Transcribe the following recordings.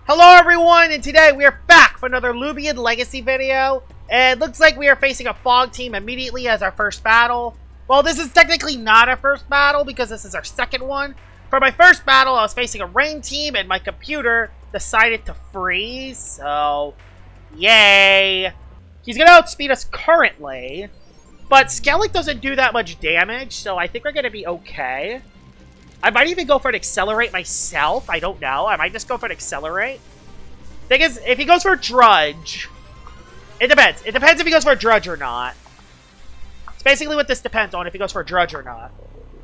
Hello everyone, and today we are back for another Lubian Legacy video. And it looks like we are facing a fog team immediately as our first battle. Well, this is technically not our first battle because this is our second one. For my first battle, I was facing a rain team and my computer decided to freeze, so yay. He's gonna outspeed us currently, but Skellig doesn't do that much damage, so I think we're gonna be okay. I might even go for an accelerate myself. I don't know. I might just go for an accelerate. Thing is, if he goes for a drudge, it depends. It depends if he goes for a drudge or not. It's basically what this depends on, if he goes for a drudge or not.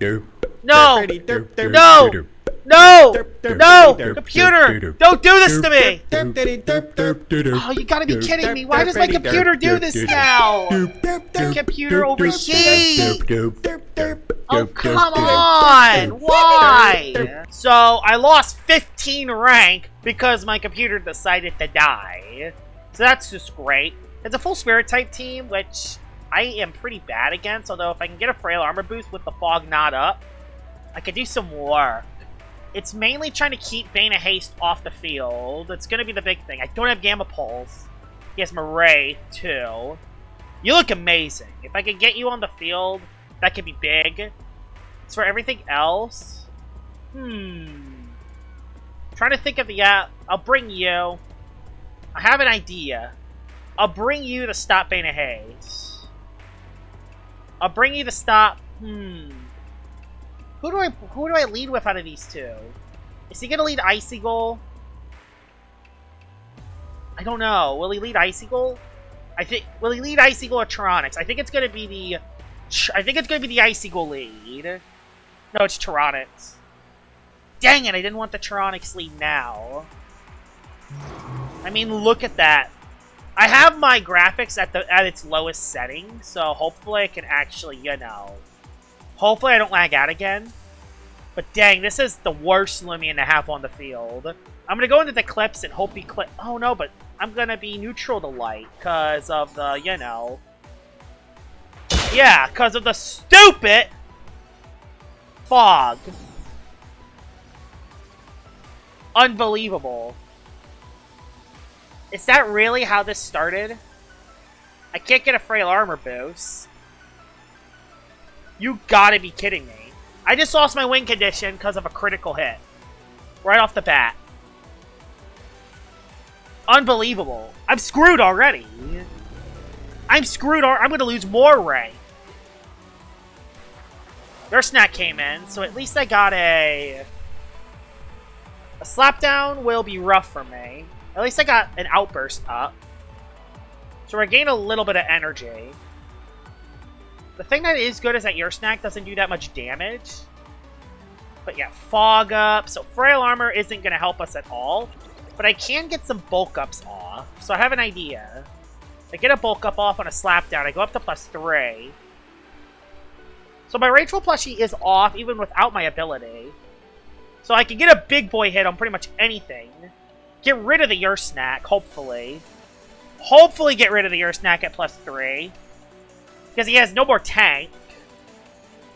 No! No! No! No! Computer! Don't do this to me! Oh, you gotta be kidding me. Why does my computer do this now? Computer overheat! Oh, come on! Why? So, I lost 15 rank because my computer decided to die. So that's just great. It's a full spirit type team, which I am pretty bad against, although if I can get a frail armor boost with the fog not up, I could do some work. It's mainly trying to keep Bane of Haste off the field. It's going to be the big thing. I don't have Gamma Pulse. He has Marae, too. You look amazing. If I could get you on the field, that could be big. As for everything else, trying to think of the I'll bring you. I have an idea. I'll bring you to stop Bane of Haste. I'll bring you to stop. Who do I lead with out of these two? Is he gonna lead Icicle? I don't know. Will he lead Icicle? Will he lead Icicle or Tyranics? I think it's gonna be the Icicle lead. No, it's Tyranics. Dang it! I didn't want the Tyranics lead now. I mean, look at that. I have my graphics at its lowest setting, so hopefully I can actually, hopefully I don't lag out again. But dang, this is the worst Lumion to have on the field. I'm gonna go into the clips and hope he clip. Oh no, but I'm gonna be neutral to light because of the, yeah, because of the stupid fog. Unbelievable. Is that really how this started? I can't get a frail armor boost. You gotta be kidding me. I just lost my win condition because of a critical hit. Right off the bat. Unbelievable. I'm screwed already. I'm screwed. I'm going to lose more rank. Their snack came in, so at least I got a slapdown will be rough for me. At least I got an outburst up. So I gain a little bit of energy. The thing that is good is that your snack doesn't do that much damage. But yeah, fog up. So frail armor isn't going to help us at all. But I can get some bulk ups off. So I have an idea. I get a bulk up off on a slapdown. I go up to +3. So my Rageful plushie is off even without my ability. So I can get a big boy hit on pretty much anything. Get rid of the your snack, hopefully. Hopefully get rid of the your snack at +3. Because he has no more tank.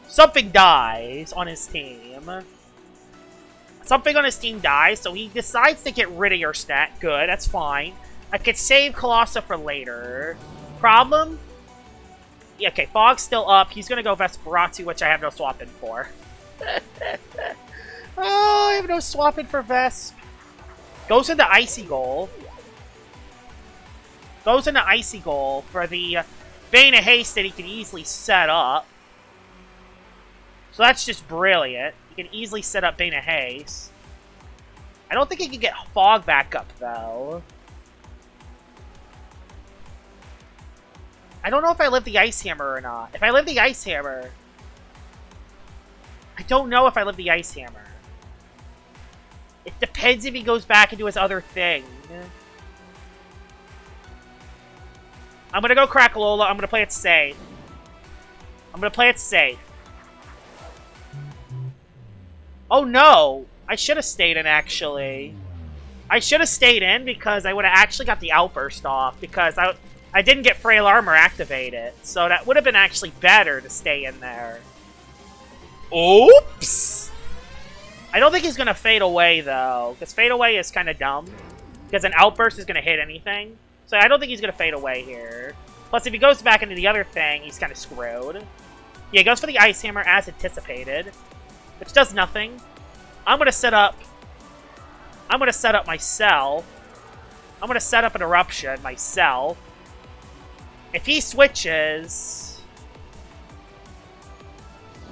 Something dies on his team. Something on his team dies, so he decides to get rid of your snack. Good, that's fine. I could save Colossa for later. Problem? Yeah, okay, Fog's still up. He's gonna go Vesperatu, which I have no swap in for. Oh, I have no swap in for Vesp. Goes into Icicle. Goes into Icicle for the Bane of Haste that he can easily set up. So that's just brilliant. You can easily set up Bane of Haste. I don't think he can get Fog back up, though. I don't know if I live the Ice Hammer or not. If I live the Ice Hammer... I don't know if I live the Ice Hammer. It depends if he goes back into his other thing. I'm gonna go crack Lola. I'm gonna play it safe. I'm gonna play it safe. Oh no! I should have stayed in, actually. I should have stayed in because I would have actually got the outburst off because I didn't get frail armor activated. So that would have been actually better to stay in there. Oops! I don't think he's gonna fade away, though, because fade away is kind of dumb. Because an outburst is going to hit anything. So I don't think he's going to fade away here. Plus, if he goes back into the other thing, he's kind of screwed. Yeah, he goes for the Ice Hammer as anticipated. Which does nothing. I'm going to set up myself. I'm going to set up an Eruption myself. If he switches...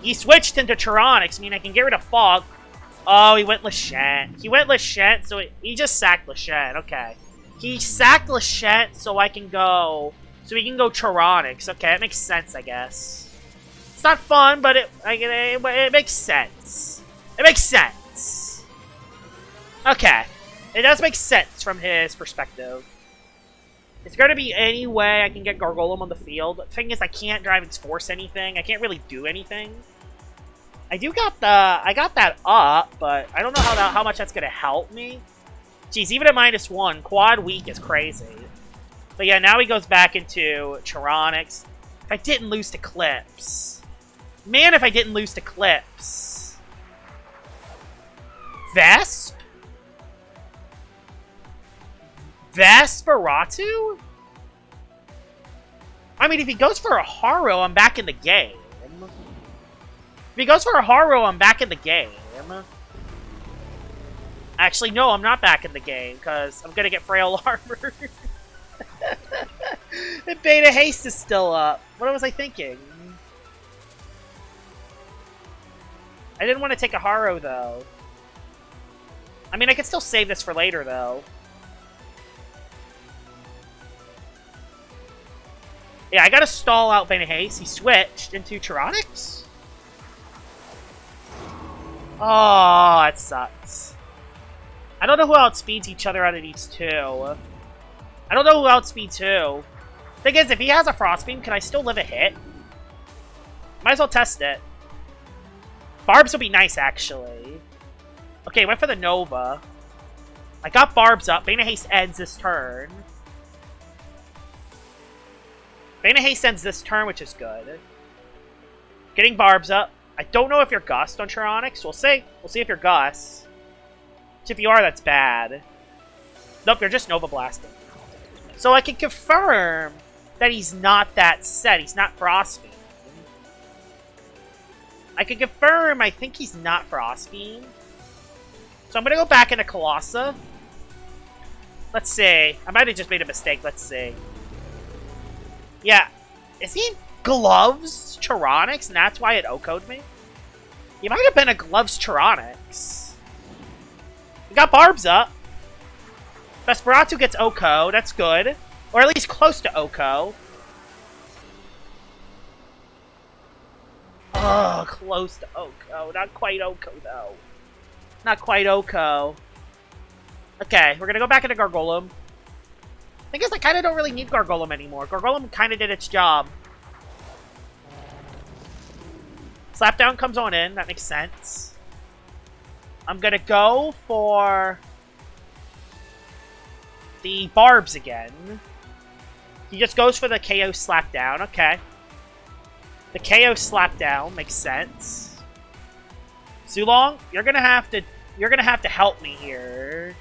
He switched into Tyrannics, I mean I can get rid of Fog. Oh, he went Lachette. He went Lachette, so he just sacked Lachette. Okay. He sacked Lachette so I can go... So we can go Tyrannics. Okay, it makes sense, I guess. It's not fun, but it makes sense. It makes sense. Okay. It does make sense from his perspective. Is there going to be any way I can get Gargolem on the field? The thing is, I can't Driving Force anything. I can't really do anything. I got that up, but I don't know how much that's going to help me. Jeez, even at -1, quad weak is crazy. But yeah, now he goes back into Tyrannics. If I didn't lose to Clips. Man, if I didn't lose to Clips. Vesp? Vesperatu? I mean, if he goes for a Haro, I'm back in the game. If he goes for a Haro, I'm back in the game. Actually, no, I'm not back in the game, because I'm going to get Frail Armor. The Bane of Haste is still up. What was I thinking? I didn't want to take a Haro, though. I mean, I could still save this for later, though. Yeah, I gotta stall out Bane of Haste. He switched into Tyrannics? Oh, that sucks. I don't know who outspeeds each other out of these two. I don't know who outspeeds who. Thing is, if he has a Frost Beam, can I still live a hit? Might as well test it. Barbs would be nice, actually. Okay, went for the Nova. I got Barbs up. Bane of Haste ends this turn. Bane of Haste ends this turn, which is good. Getting Barbs up. I don't know if you're Gust on Tyrannics. We'll see. We'll see if you're Gust. If you are, that's bad. Nope, you're just Nova Blasting. So I can confirm that he's not that set. He's not Frost Beam. I can confirm I think he's not Frost Beam. So I'm going to go back into Colossa. Let's see. I might have just made a mistake. Let's see. Yeah. Is he Gloves Tyrannics, and that's why it OHKO'd me? He might have been a Gloves Tyrannics. He got Barbs up. Vesperatu gets OHKO. That's good. Or at least close to OHKO. Oh, close to OHKO. Not quite OHKO, though. Not quite OHKO. Okay, we're going to go back into Gargolem. I guess I kind of don't really need Gargolem anymore. Gargolem kind of did its job. Slapdown comes on in. That makes sense. I'm going to go for the Barbs again. He just goes for the KO Slapdown. Okay. The KO Slapdown makes sense. Zulong, you're gonna have to help me here.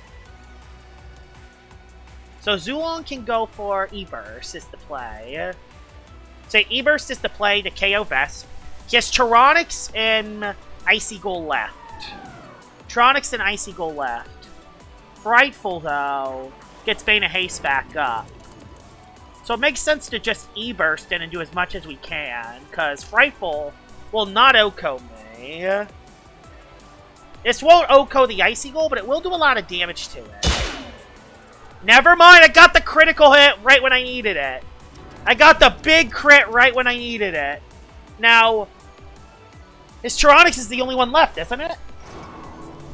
So Zulong can go for E-Burst is the play. So E-Burst is the play to KO Vesp. He has Tyrannics and Icy Goal left. Tyrannics and Icy Goal left. Frightful, though, gets Bane of Haste back up. So it makes sense to just E-Burst in and do as much as we can, because Frightful will not OHKO me. This won't OHKO the Icy Goal, but it will do a lot of damage to it. Never mind, I got the critical hit right when I needed it. I got the big crit right when I needed it. Now, his Tyrannics is the only one left, isn't it?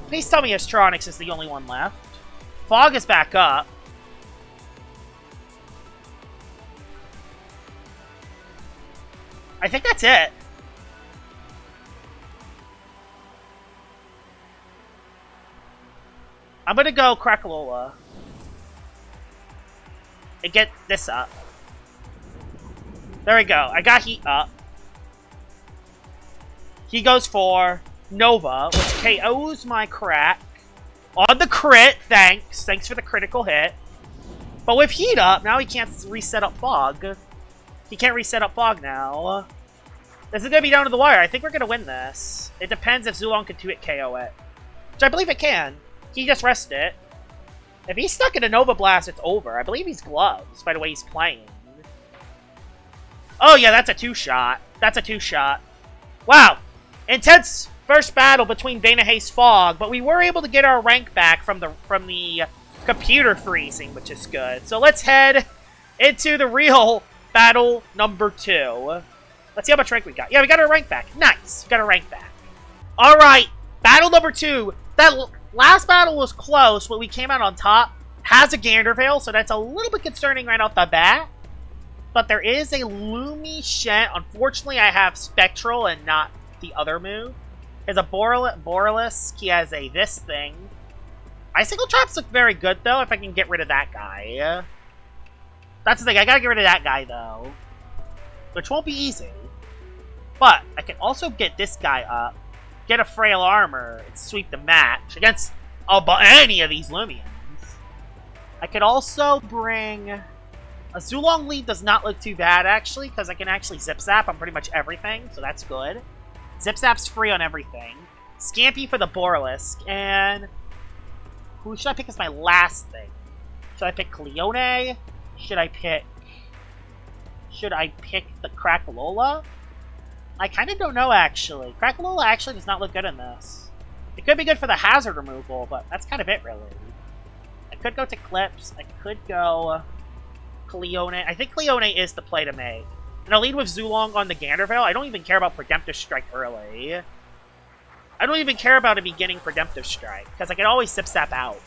Please tell me his Tyrannics is the only one left. Fog is back up. I think that's it. I'm gonna go Crackalola and get this up. There we go. I got Heat up. He goes for Nova, which KOs my Crack. On the crit, thanks. Thanks for the critical hit. But with heat up, now he can't reset up fog. He can't reset up fog now. This is going to be down to the wire. I think we're going to win this. It depends if Zulong can 2-hit KO it. Which I believe it can. He just rested it. If he's stuck in a Nova Blast, it's over. I believe he's gloves by the way he's playing. Oh yeah, that's a 2-shot. That's a 2-shot. Wow. Intense first battle between Bane of Haste Fog, but we were able to get our rank back from the computer freezing, which is good. So let's head into the real battle number 2. Let's see how much rank we got. Yeah, we got our rank back. Nice. We got our rank back. Alright, battle number 2. That last battle was close, but we came out on top. Has a Gander Veil, so that's a little bit concerning right off the bat. But there is a Lumi Shen. Unfortunately, I have Spectral and not the other move. He has a Boralisk. He has a this thing. Icicle Traps look very good, though, if I can get rid of that guy. That's the thing. I gotta get rid of that guy, though. Which won't be easy. But I can also get this guy up, get a Frail Armor, and sweep the match against any of these Lumians. I could also bring... A Zulong lead does not look too bad, actually, because I can actually Zip Zap on pretty much everything, so that's good. Zip Zap's free on everything. Scampy for the Boralisk, and... Who should I pick as my last thing? Should I pick Cleone? Should I pick the Crackalola? I kind of don't know, actually. Crackalola actually does not look good in this. It could be good for the hazard removal, but that's kind of it, really. I could go to Clips. I could go Cleone. I think Cleone is the play to make. And I'll lead with Zulong on the Gander Veil. I don't even care about Redemptive Strike early. I don't even care about a beginning Redemptive Strike, because I can always Zip Zap out.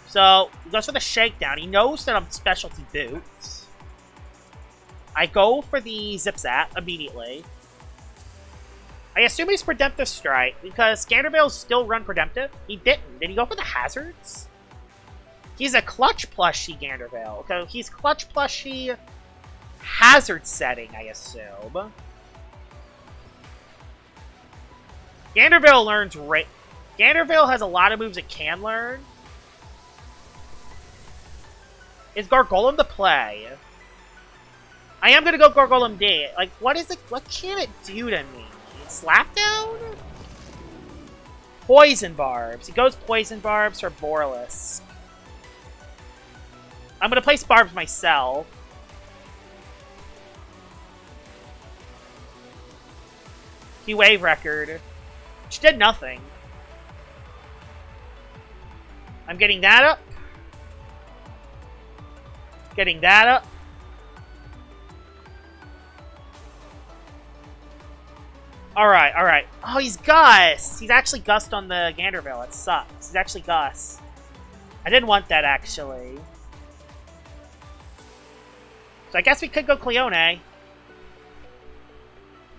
So, he goes for the Shakedown. He knows that I'm Specialty Boots. I go for the Zip Zap immediately. I assume he's Redemptive Strike, because Gander Veil's still run Redemptive. He didn't. Did he go for the Hazards? He's a Clutch Plushie Gander Veil. Okay, he's Clutch Plushie Hazard setting, I assume. Gander Veil learns Gander Veil has a lot of moves it can learn. Is Gargolem the play? I am gonna go Gargolem D. Like, what is it? What can it do to me? Slapdown? Poison Barbs. He goes Poison Barbs for Boralisk. I'm gonna place Barbs myself. He Wave Record. Which did nothing. I'm getting that up. Getting that up. Alright, alright. Oh, he's Gus! He's actually Gust on the Gander Veil. It sucks. He's actually Gus. I didn't want that, actually. So I guess we could go Cleone.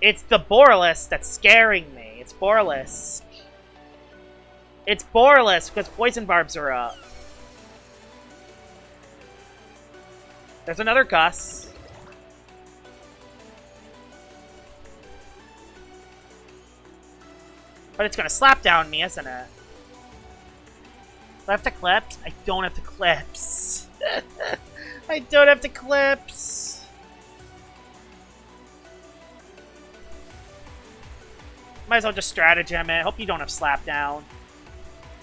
It's the Boralisk that's scaring me. It's Boralisk. It's Boralisk because Poison Barbs are up. There's another Gus. But it's gonna slap down me, isn't it? Do I have to Clips? I don't have to Clips. I don't have to Clips. Might as well just stratagem it. Hope you don't have slap down.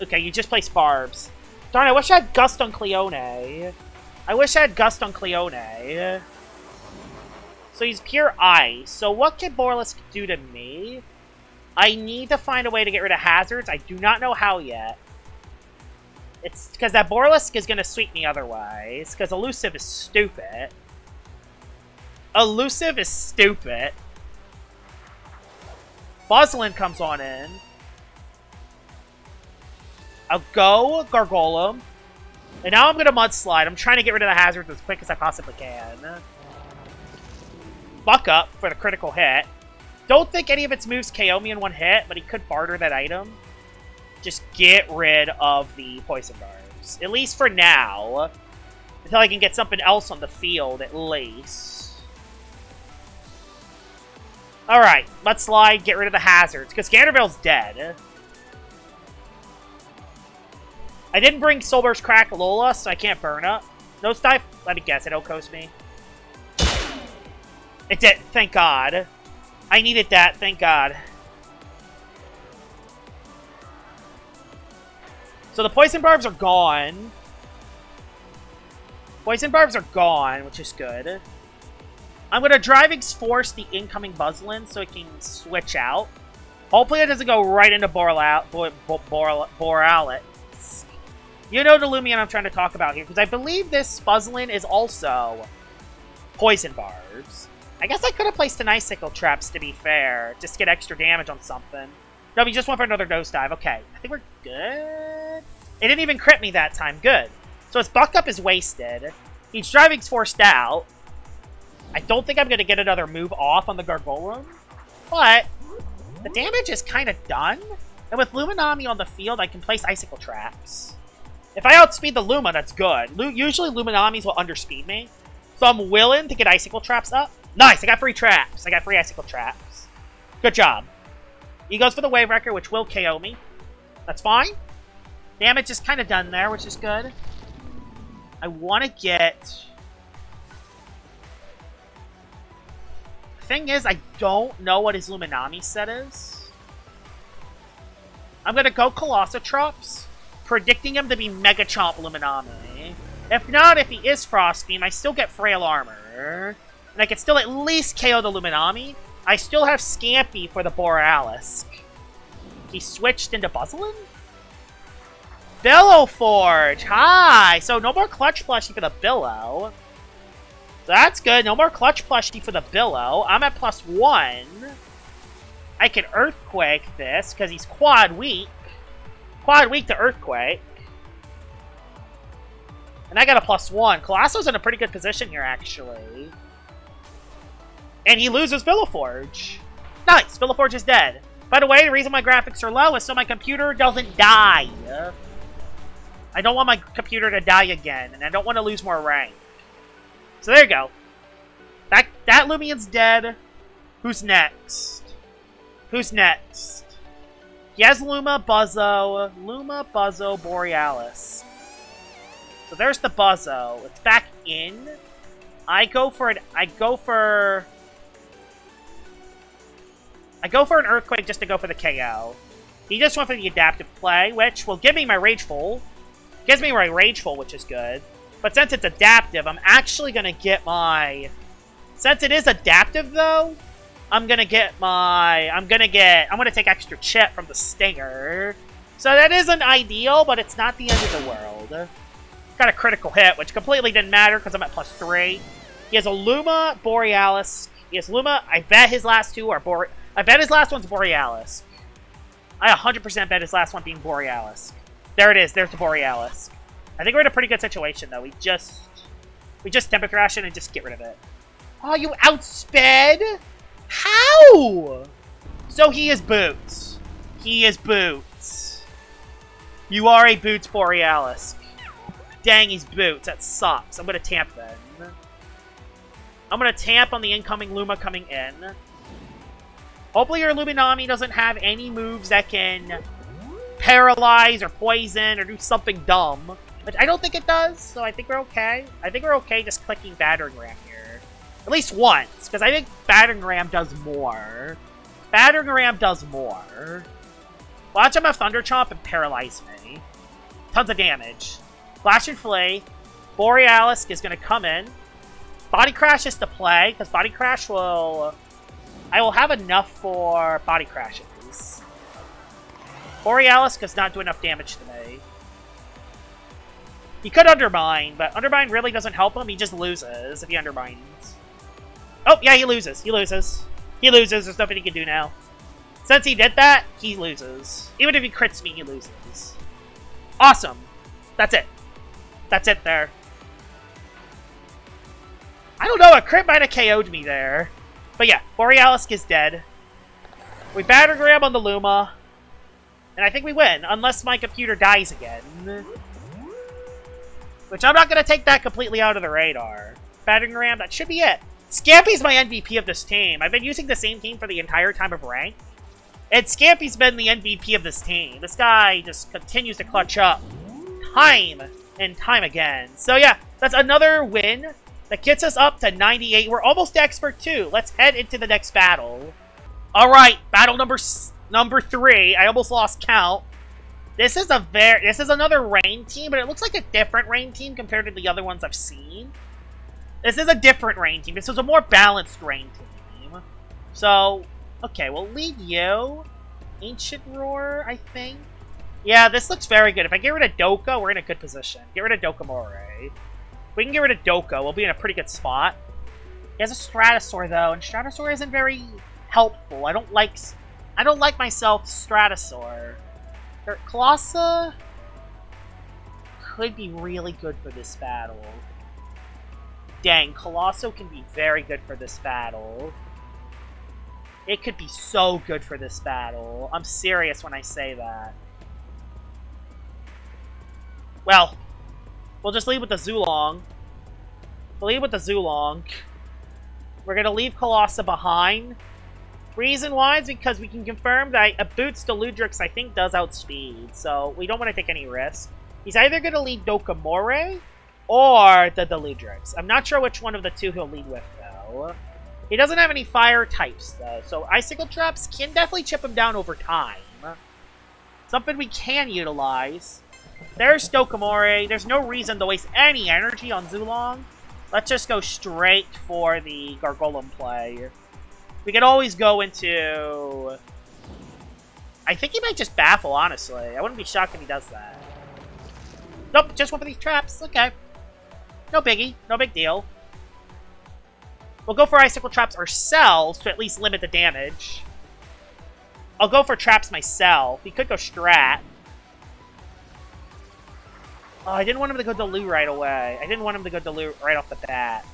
Okay, you just place Barbs. Darn, I wish I had Gust on Cleone. I wish I had Gust on Cleone. So he's pure ice. So what can Boralisk do to me? I need to find a way to get rid of hazards. I do not know how yet. It's because that Boralisk is going to sweep me otherwise. Because Elusive is stupid. Elusive is stupid. Buzzlin comes on in. I'll go Gargolem. And now I'm going to Mudslide. I'm trying to get rid of the hazards as quick as I possibly can. Buck up for the critical hit. Don't think any of its moves KO me in one hit, but he could barter that item. Just get rid of the Poison Barbs. At least for now. Until I can get something else on the field, at least. Alright, Mudslide, get rid of the hazards. Because Gander Veil's dead. I didn't bring Soulburst Crack Lola, so I can't burn up. Nosedive? Let me guess, it'll coast me. It did, thank God. I needed that, thank God. So the Poison Barbs are gone. Poison Barbs are gone, which is good. I'm going to Driving's Force the incoming Buzzlin so it can switch out. Hopefully it doesn't go right into Borealis. You know the Lumion I'm trying to talk about here, because I believe this Buzzlin is also Poison Barbs. I guess I could have placed an Icicle Traps, to be fair, just to get extra damage on something. No, we just went for another Nosedive. Okay, I think we're good. It didn't even crit me that time. Good. So his Buck Up is wasted. He's Driving's Forced out. I don't think I'm going to get another move off on the Gargolum, but the damage is kind of done. And with Luminami on the field, I can place Icicle Traps. If I outspeed the Luma, that's good. Usually Luminamis will underspeed me. So I'm willing to get Icicle Traps up. Nice, I got free traps. I got free Icicle Traps. Good job. He goes for the Wave Wrecker, which will KO me. That's fine. Damage is kind of done there, which is good. I want to get... The thing is, I don't know what his Luminami set is. I'm going to go Colossotrops, predicting him to be Mega Chomp Luminami. If not, if he is Frost Beam, I still get Frail Armor. And I can still at least KO the Luminami. I still have Scampy for the Borealis. He switched into Buzzlin? Billow Forge! Hi! So no more Clutch Plushie for the Billow. So that's good. No more Clutch Plushie for the Billow. I'm at +1. I can Earthquake this, because he's Quad Weak. Quad Weak to Earthquake. And I got a +1. Colosso's in a pretty good position here, actually. And he loses Villowforge. Nice! Villowforge is dead. By the way, the reason my graphics are low is so my computer doesn't die. I don't want my computer to die again, and I don't want to lose more rank. So there you go. That Lumion's dead. Who's next? Who's next? He has Luma, Buzzo, Borealis. So there's the Buzzo. It's back in. I go for an Earthquake just to go for the KO. He just went for the adaptive play, which will give me my Rageful. Gives me my Rageful, which is good. But since it's adaptive, I'm actually going to get my... Since it is adaptive, though, I'm going to take extra chip from the Stinger. So that isn't ideal, but it's not the end of the world. Got a critical hit, which completely didn't matter because I'm at +3. He has a Luma, Borealis. He has Luma. I bet his last two are I bet his last one's Borealis. I 100% bet his last one being Borealis. There it is. There's the Borealis. I think we're in a pretty good situation, though. We just Temper Thrash it and just get rid of it. Oh, you outsped? How? So he is Boots. He is Boots. You are a Boots Borealis. Dang, he's Boots. That sucks. I'm going to Tamp then. I'm going to Tamp on the incoming Luma coming in. Hopefully your Luminami doesn't have any moves that can paralyze or poison or do something dumb. Which I don't think it does, so I think we're okay. I think we're okay just clicking Battering Ram here. At least once, because I think Battering Ram does more. Battering Ram does more. Watch him have Thunder Chomp and paralyze me. Tons of damage. Flash and Flay. Borealis is going to come in. Body Crash is to play, because Body Crash will... I will have enough for Body Crashes. Borealis does not do enough damage to me. He could Undermine, but Undermine really doesn't help him. He just loses if he Undermines. Oh, yeah, he loses. He loses. He loses. There's nothing he can do now. Since he did that, he loses. Even if he crits me, he loses. Awesome. That's it. That's it there. I don't know. A crit might have KO'd me there. But yeah, Borealis is dead. We Battering Ram on the Luma. And I think we win, unless my computer dies again. Which I'm not going to take that completely out of the radar. Battering Ram, that should be it. Scampy's my MVP of this team. I've been using the same team for the entire time of rank. And Scampy's been the MVP of this team. This guy just continues to clutch up time and time again. So yeah, that's another win. That gets us up to 98. We're almost to Expert 2. Let's head into the next battle. Alright, battle number 3. I almost lost count. This is another rain team, but it looks like a different rain team compared to the other ones I've seen. This is a different rain team. This is a more balanced rain team. So, okay, we'll leave you. Ancient Roar, I think. Yeah, this looks very good. If I get rid of Doka, we're in a good position. Get rid of Dokamore. If we can get rid of Doka, we'll be in a pretty good spot. He has a Stratosaur, though, and Stratosaur isn't very helpful. I don't like myself Stratosaur. Colossa could be really good for this battle. Dang, Colosso can be very good for this battle. It could be so good for this battle. I'm serious when I say that. Well, we'll just leave with the Zulong. We'll leave with the Zulong. We're going to leave Colossa behind. Reason why is because we can confirm that a Boots Deludrix, I think, does outspeed. So we don't want to take any risk. He's either going to lead Dokamore or the Deludrix. I'm not sure which one of the two he'll lead with, though. He doesn't have any fire types, though. So Icicle Traps can definitely chip him down over time. Something we can utilize. There's Dokamore. There's no reason to waste any energy on Zulong. Let's just go straight for the Gargolem play. We could always go into... I think he might just baffle, honestly. I wouldn't be shocked if he does that. Nope, just one for these traps. Okay. No biggie. No big deal. We'll go for Icicle Traps ourselves to at least limit the damage. I'll go for traps myself. He could go Strat. Oh, I didn't want him to go Delu right away. I didn't want him to go Delu right off the bat.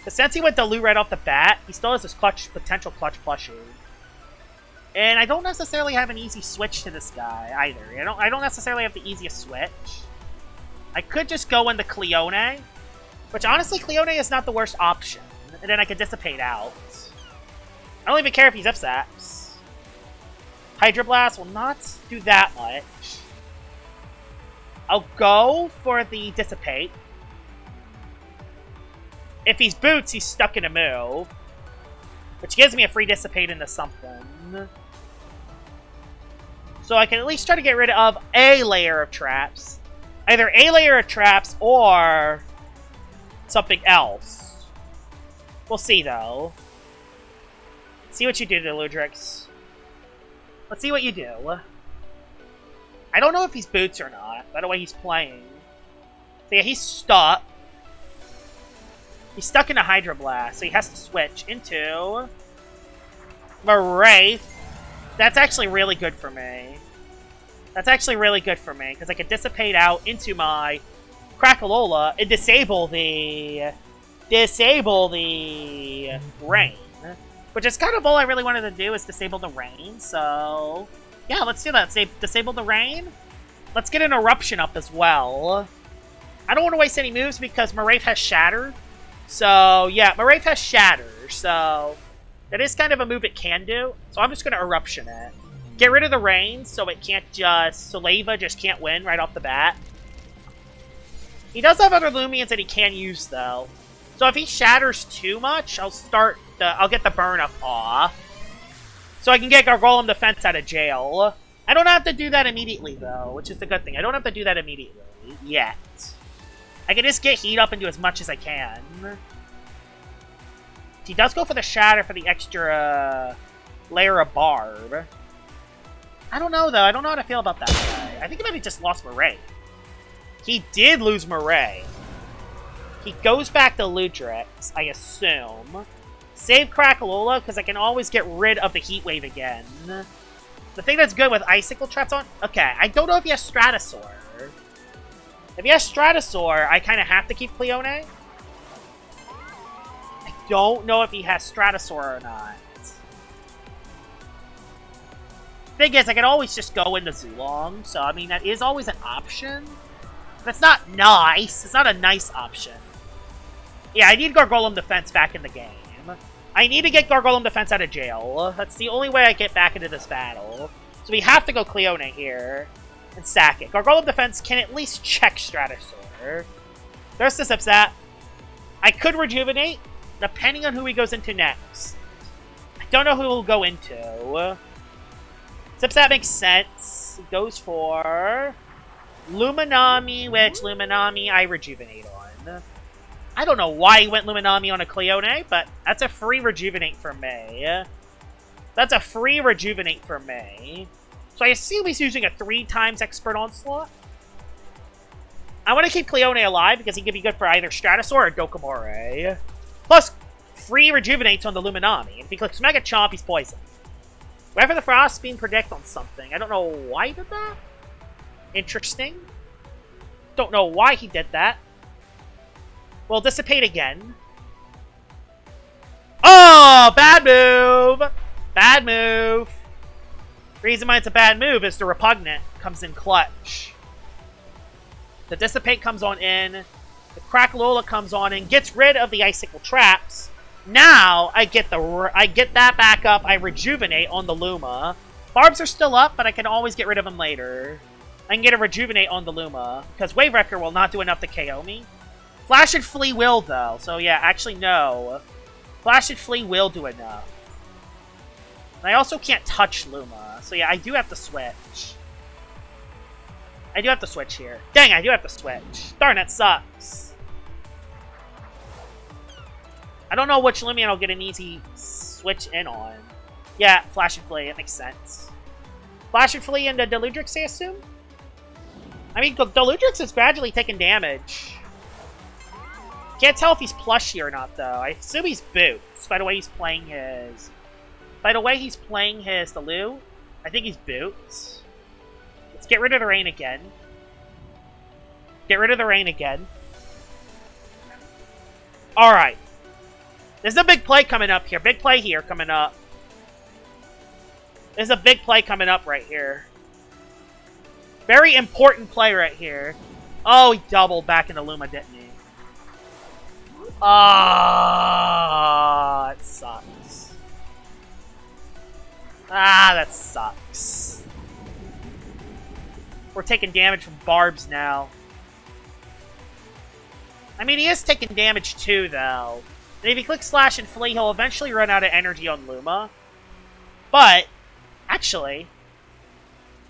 But since he went Delu right off the bat, he still has this potential clutch plushie. And I don't necessarily have an easy switch to this guy either. I don't necessarily have the easiest switch. I could just go into Cleone, which honestly Cleone is not the worst option. And then I could Dissipate out. I don't even care if he's Zip-Zaps. Hydro Blast will not do that much. I'll go for the Dissipate. If he's Boots, he's stuck in a move. Which gives me a free Dissipate into something. So I can at least try to get rid of a layer of traps. Either a layer of traps or something else. We'll see, though. See what you do, Deludrix. Let's see what you do. I don't know if he's Boots or not, by the way he's playing. So yeah, he's stuck. He's stuck in a Hydro Blast, so he has to switch into Wraith. That's actually really good for me. That's actually really good for me, because I can Dissipate out into my Crackalola and disable the Rain. Which is kind of all I really wanted to do, is disable the Rain, so... yeah, let's do that. Disable the Rain. Let's get an Eruption up as well. I don't want to waste any moves because Wraith has Shatter. So, yeah, Wraith has Shatter, so... that is kind of a move it can do. So I'm just going to Eruption it. Get rid of the Rain so it can't just... so Leva just can't win right off the bat. He does have other Lumions that he can use, though. So if he Shatters too much, I'll get the burn up off. So I can get Gargolem Defense out of jail. I don't have to do that immediately, though, which is the good thing. I don't have to do that immediately yet. I can just get Heat up and do as much as I can. He does go for the Shatter for the extra layer of Barb. I don't know, though. I don't know how to feel about that guy. I think he might have just lost Murray. He did lose Murray. He goes back to Ludrix, I assume. Save Crackalola, because I can always get rid of the Heat Wave again. The thing that's good with Icicle Traps on... okay, I don't know if he has Stratosaur. If he has Stratosaur, I kind of have to keep Cleone. I don't know if he has Stratosaur or not. Thing is, I can always just go into Zulong, so I mean, that is always an option. But it's not nice. It's not a nice option. Yeah, I need Gargolem Defense back in the game. I need to get Gargolem Defense out of jail. That's the only way I get back into this battle. So we have to go Cleone here. and sack it. Gargoyle Defense can at least check Stratosaur. There's the Zipzap. I could Rejuvenate, depending on who he goes into next. I don't know who he'll go into. Zipzap makes sense. It goes for Luminami, which Luminami I Rejuvenate on. I don't know why he went Luminami on a Cleone, but that's a free Rejuvenate for me. That's a free Rejuvenate for me. So I assume he's using a 3x Expert Onslaught. I want to keep Cleone alive because he can be good for either Stratosaur or Dokomore. Plus, free Rejuvenates on the Luminami. And if he clicks Mega Chomp, he's poisoned. Wait for the Frost Beam Predict on something. I don't know why he did that. Interesting. Don't know why he did that. We'll Dissipate again. Oh, bad move! Bad move. Reason why it's a bad move is the Repugnant comes in clutch. The Dissipate comes on in. The Crackalola comes on in, gets rid of the Icicle Traps. Now I get that back up. I Rejuvenate on the Luma. Barbs are still up, but I can always get rid of them later. I can get a Rejuvenate on the Luma because Wave Wrecker will not do enough to KO me. Flash and Flee will though, so yeah, actually no. Flash and Flee will do enough. And I also can't touch Luma, so yeah, I do have to switch. I do have to switch here. Dang, I do have to switch. Darn, that sucks. I don't know which Lumion I'll get an easy switch in on. Yeah, Flash and Flee, it makes sense. Flash and Flee into Deludrix, I assume? I mean, Deludrix is gradually taking damage. Can't tell if he's plushy or not, though. I assume he's Boots, by the way he's playing his... By the way he's playing his Delu, I think he's Boots. Let's get rid of the rain again. Get rid of the rain again. Alright. There's a big play coming up here. Big play here coming up. There's a big play coming up right here. Very important play right here. Oh, he doubled back into Luma, didn't he? Ah, it sucks. Ah, that sucks. We're taking damage from Barbs now. I mean, he is taking damage too, though. And if he clicks Slash and Flee, he'll eventually run out of energy on Luma. But, actually...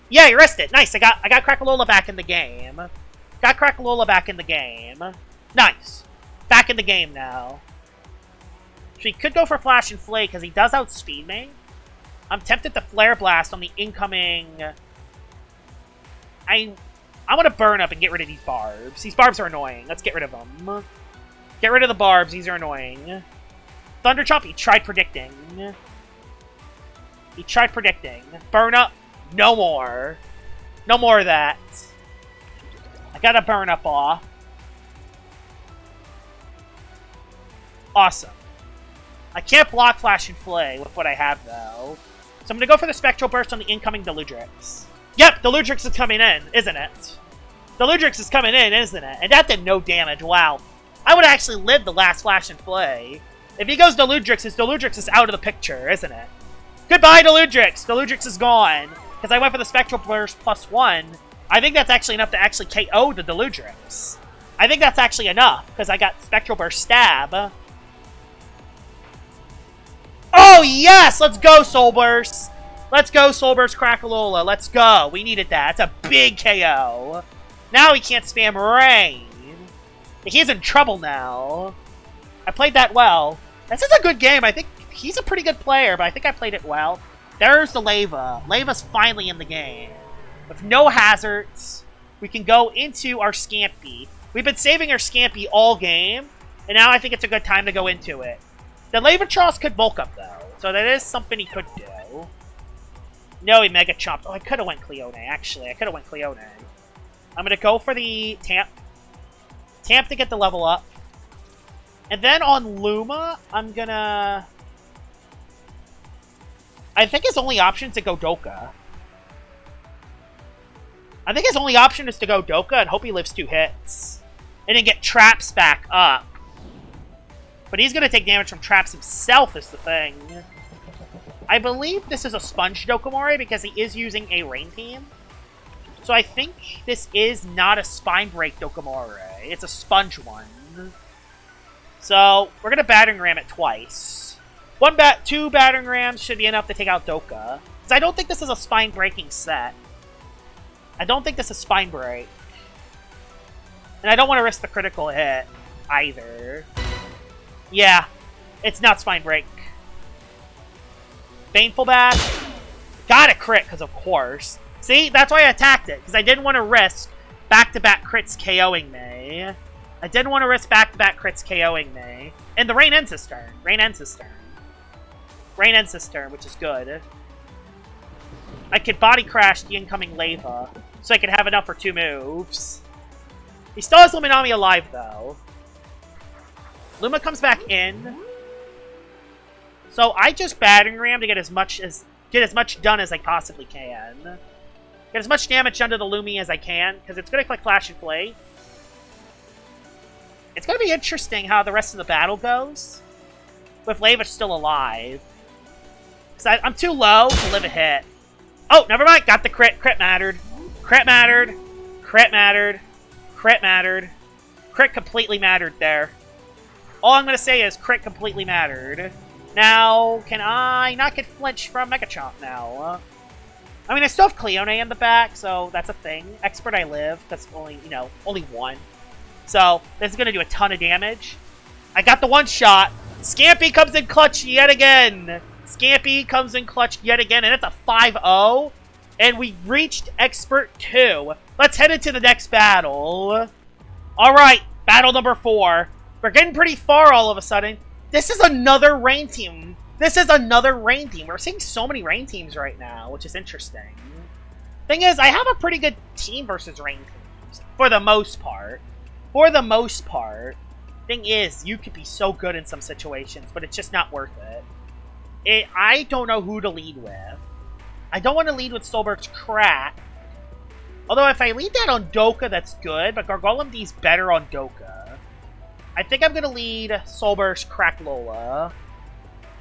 Yeah, he risked it. Nice, I got Crackalola back in the game. Got Crackalola back in the game. Nice. Back in the game now. So he could go for Flash and Flee, because he does outspeed me. I'm tempted to Flare Blast on the incoming... I want to burn up and get rid of these Barbs. These Barbs are annoying. Let's get rid of them. Get rid of the Barbs. These are annoying. Thunder Chomp, he tried predicting. He tried predicting. Burn up. No more. No more of that. I got to burn up off. Awesome. I can't block Flash and Flee with what I have, though. So I'm going to go for the Spectral Burst on the incoming Deludrix. Yep, Deludrix is coming in, isn't it? Deludrix is coming in, isn't it? And that did no damage. Wow. I would actually live the last Flash and Flee. If he goes Deludrix is out of the picture, isn't it? Goodbye, Deludrix. Deludrix is gone. Because I went for the Spectral Burst +1. I think that's actually enough to actually KO the Deludrix. I think that's actually enough, because I got Spectral Burst Stab. Oh, yes! Let's go, Soul Burst! Let's go, Soul Burst Crackalola. Let's go. We needed that. That's a big KO. Now he can't spam Rain. He's in trouble now. I played that well. This is a good game. I think he's a pretty good player, but I think I played it well. There's the Leva. Leva's finally in the game. With no hazards, we can go into our Scampy. We've been saving our Scampy all game, and now I think it's a good time to go into it. The Levatros could bulk up, though, so that is something he could do. No, he Mega Chomped. Oh, I could have went Cleone, actually. I could have went Cleone. I'm going to go for the Tamp. Tamp to get the level up. And then on Luma, I'm going to... I think his only option is to go Doka. I think his only option is to go Doka and hope he lives 2 hits. And then get Traps back up. But he's going to take damage from Traps himself is the thing. I believe this is a Sponge Dokomore because he is using a Rain Team. So So I think this is not a Spine Break Dokomore. It's a Sponge one. So we're going to Battering Ram it twice. Two Battering Rams should be enough to take out Doka. Because I don't think this is a Spine Breaking set. I don't think this is Spine Break. And I don't want to risk the critical hit either. Yeah, it's not Spine Break. Baneful Bash. Got a crit, because of course. See, that's why I attacked it, because I didn't want to risk back-to-back crits KOing me. I didn't want to risk back-to-back crits KOing me. And the Rain ends his turn. Rain ends his turn. Rain ends his turn, which is good. I could Body Crash the incoming Lava, so I could have enough for 2 moves. He still has Luminami alive, though. Luma comes back in. So I just Battering Ram to get as much done as I possibly can. Get as much damage done to the Lumi as I can, because it's going to click Flash and Flame. It's going to be interesting how the rest of the battle goes, with Lava still alive. So I'm too low to live a hit. Oh, never mind. Got the crit. Crit mattered. Crit mattered. Crit mattered. Crit mattered. Crit completely mattered there. All I'm going to say is crit completely mattered. Now, can I not get flinch from Megachomp now? I mean, I still have Cleone in the back, so that's a thing. Expert I live. That's only, only 1. So, this is going to do a ton of damage. I got the 1-shot. Scampy comes in clutch yet again. Scampy comes in clutch yet again, and it's a 5-0. And we reached Expert 2. Let's head into the next battle. Alright, battle number 4. We're getting pretty far all of a sudden. This is another rain team. This is another rain team. We're seeing so many rain teams right now, which is interesting. Thing is, I have a pretty good team versus rain teams. For the most part. For the most part. Thing is, you could be so good in some situations, but it's just not worth it. I don't know who to lead with. I don't want to lead with Solberg's Crack. Although if I lead that on Doka, that's good, but Gargolem D's better on Doka. I think I'm going to lead Solberg's Crack Lola.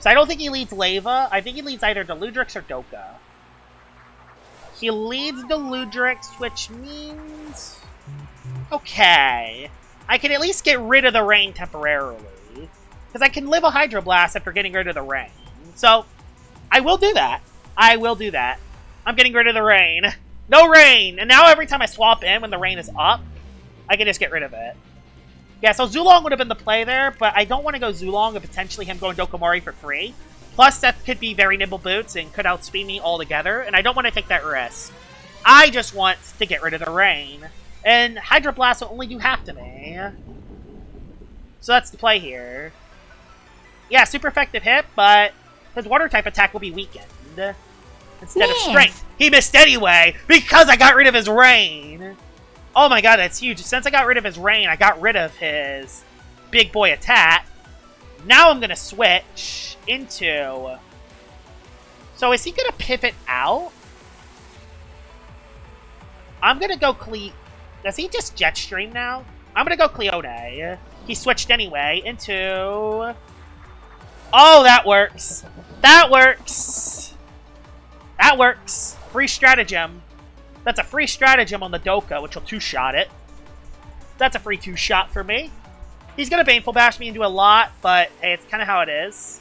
So I don't think he leads Lava. I think he leads either Deludrix or Doka. He leads Deludrix, which means... Okay. I can at least get rid of the rain temporarily. Because I can live a Hydro Blast after getting rid of the rain. So, I will do that. I will do that. I'm getting rid of the rain. No rain! And now every time I swap in when the rain is up, I can just get rid of it. Yeah, so Zulong would have been the play there, but I don't want to go Zulong and potentially him going Dokomori for free. Plus, that could be very nimble boots and could outspeed me altogether, and I don't want to take that risk. I just want to get rid of the rain. And Hydro Blast will only do half to me. So that's the play here. Yeah, super effective hit, but his water-type attack will be weakened. Instead of strength. He missed anyway, because I got rid of his rain. Oh my god, that's huge. Since I got rid of his rain, I got rid of his big boy attack. Now I'm going to switch into... So is he going to pivot out? I'm going to go Does he just Jetstream now? I'm going to go Cleone. He switched anyway into... Oh, that works. That works. That works. Free stratagem. That's a free stratagem on the Doka, which will 2-shot it. That's a free 2-shot for me. He's going to Baneful Bash me and do a lot, but hey, it's kind of how it is.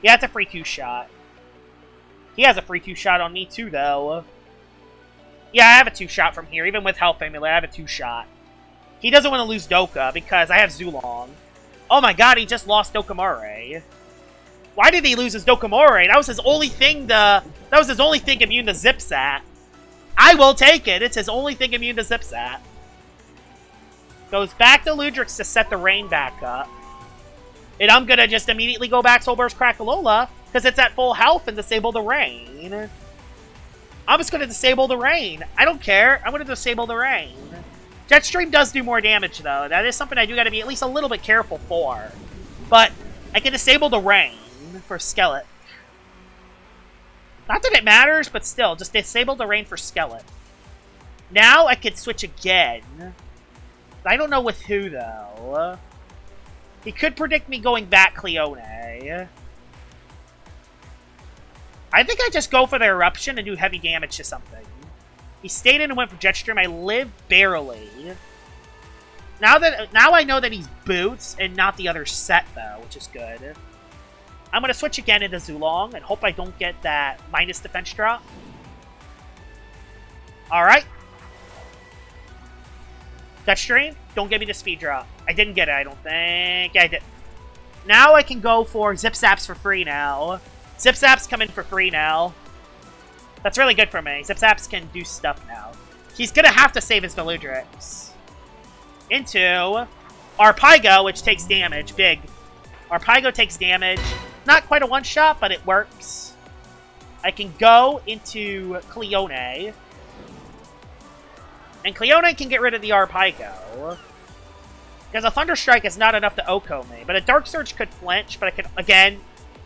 Yeah, it's a free 2-shot. He has a free 2-shot on me too, though. Yeah, I have a 2-shot from here. Even with Health Amulet, I have a 2-shot. He doesn't want to lose Doka because I have Zulong. Oh my god, he just lost Dokomore. Why did he lose his Dokomore? That was his only thing that was his only thing immune to Zipsat. I will take it. It's his only thing immune to Zipsat. Goes back to Ludrix to set the rain back up. And I'm going to just immediately go back Solberg's Crackalola because it's at full health and disable the rain. I'm just going to disable the rain. I don't care. I'm going to disable the rain. Jetstream does do more damage, though. That is something I do got to be at least a little bit careful for. But I can disable the rain for Skeleton. Not that it matters, but still, just disable the rain for Skeleton. Now I could switch again. I don't know with who, though. He could predict me going back Cleone. I think I just go for the Eruption and do heavy damage to something. He stayed in and went for Jetstream. I live barely. Now I know that he's Boots and not the other set, though, which is good. I'm going to switch again into Zulong and hope I don't get that minus defense drop. Alright. Jetstream, don't give me the speed drop. I didn't get it, I don't think. Yeah, I did. Now I can go for Zip Zaps for free now. Zip Zaps come in for free now. That's really good for me. Zip Zaps can do stuff now. He's going to have to save his Deludrix. Into Arpaigo, which takes damage. Big. Arpaigo takes damage. Not quite a one-shot, but it works. I can go into Cleone. And Cleone can get rid of the Arpaigo. Because a Thunder Strike is not enough to Oko me. But a Dark Surge could flinch, but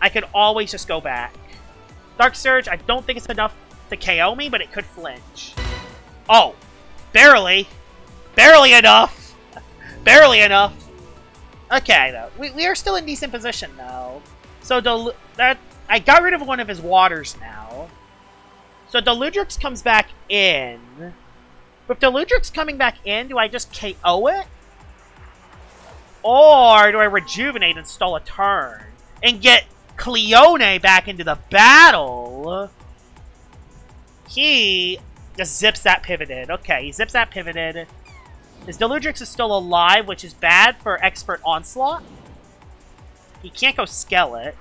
I could always just go back. Dark Surge, I don't think it's enough to KO me, but it could flinch. Oh, barely. Barely enough. Barely enough. Okay, though. We are still in decent position, though. So, I got rid of one of his waters now. So, Deludrix comes back in. With Deludrix coming back in, do I just KO it? Or do I Rejuvenate and stall a turn? And get Cleone back into the battle? He just zips that pivoted. Okay, he zips that pivoted. His Deludrix is still alive, which is bad for Expert Onslaught. He can't go Skellic.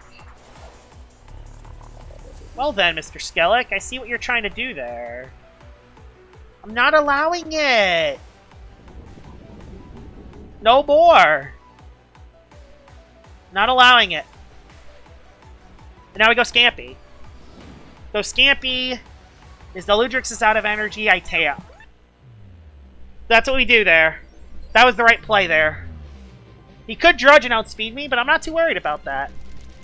Well then, Mr. Skellic, I see what you're trying to do there. I'm not allowing it! No more! Not allowing it. And now we go Scampy. Go Scampy. His Deludrix is out of energy, I tap. That's what we do there. That was the right play there. He could Drudge and outspeed me, but I'm not too worried about that.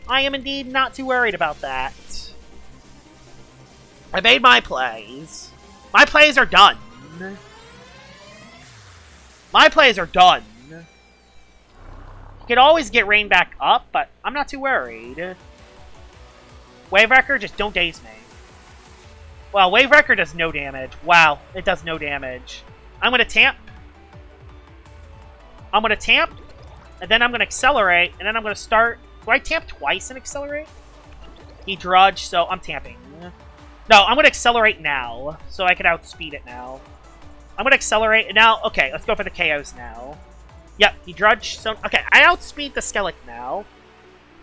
I am indeed not too worried about that. I made my plays. My plays are done. My plays are done. You could always get Rain back up, but I'm not too worried. Wave Wrecker, just don't daze me. Well, Wave Wrecker does no damage. Wow, it does no damage. I'm going to Tamp. I'm going to Tamp. And then I'm going to Accelerate. And then I'm going to start... Do I Tamp twice and Accelerate? He Drudge, so I'm Tamping. No, I'm going to Accelerate now. So I can outspeed it now. I'm going to Accelerate. Now, okay, let's go for the KOs now. Yep, he Drudge. So, okay, I outspeed the Skellic now.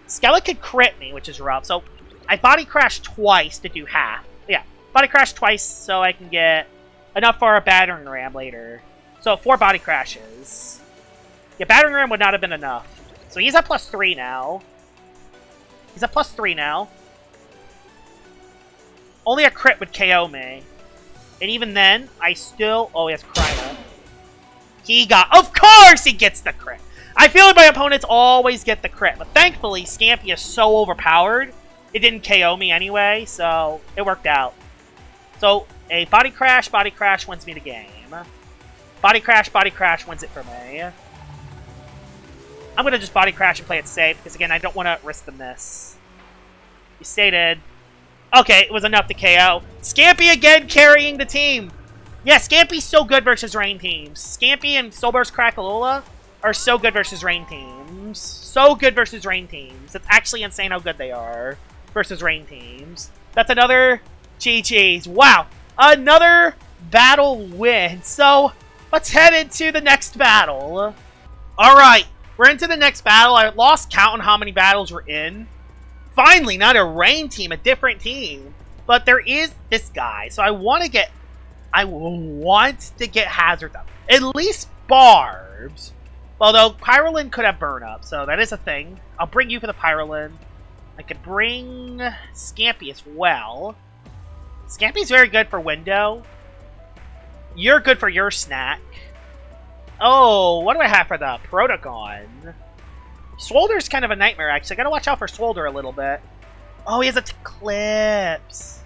Skellic could crit me, which is rough. So I Body Crash twice to do half. Yeah, Body Crash twice so I can get... enough for a Battering Ram later. So, 4 Body Crashes. Yeah, Battering Ram would not have been enough. So he's at +3 now. He's at +3 now. Only a crit would KO me. And even then, I still... Oh, he has Cryo. He got... Of course he gets the crit! I feel like my opponents always get the crit. But thankfully, Scampy is so overpowered, it didn't KO me anyway, so it worked out. So... a Body Crash wins me the game. Body Crash wins it for me. I'm going to just Body Crash and play it safe, because again, I don't want to risk the miss. You stated. Okay, it was enough to KO. Scampy again carrying the team. Yeah, Scampy's so good versus rain teams. Scampy and Soulburst Crackalola are so good versus rain teams. So good versus rain teams. It's actually insane how good they are versus rain teams. That's another GG's. Wow. Another battle win. So, let's head into the next battle. Alright, we're into the next battle. I lost count on how many battles we're in. Finally, not a rain team, a different team. But there is this guy. So I want to get hazards up. At least Barbs. Although, Pyrolin could have burn up, so that is a thing. I'll bring you for the Pyrolin. I could bring Scampy as well. Scampy's very good for window. You're good for your snack. Oh, what do I have for the Protogon? Swolder's kind of a nightmare, actually. I gotta watch out for Swolder a little bit. Oh, he has a Teclipse.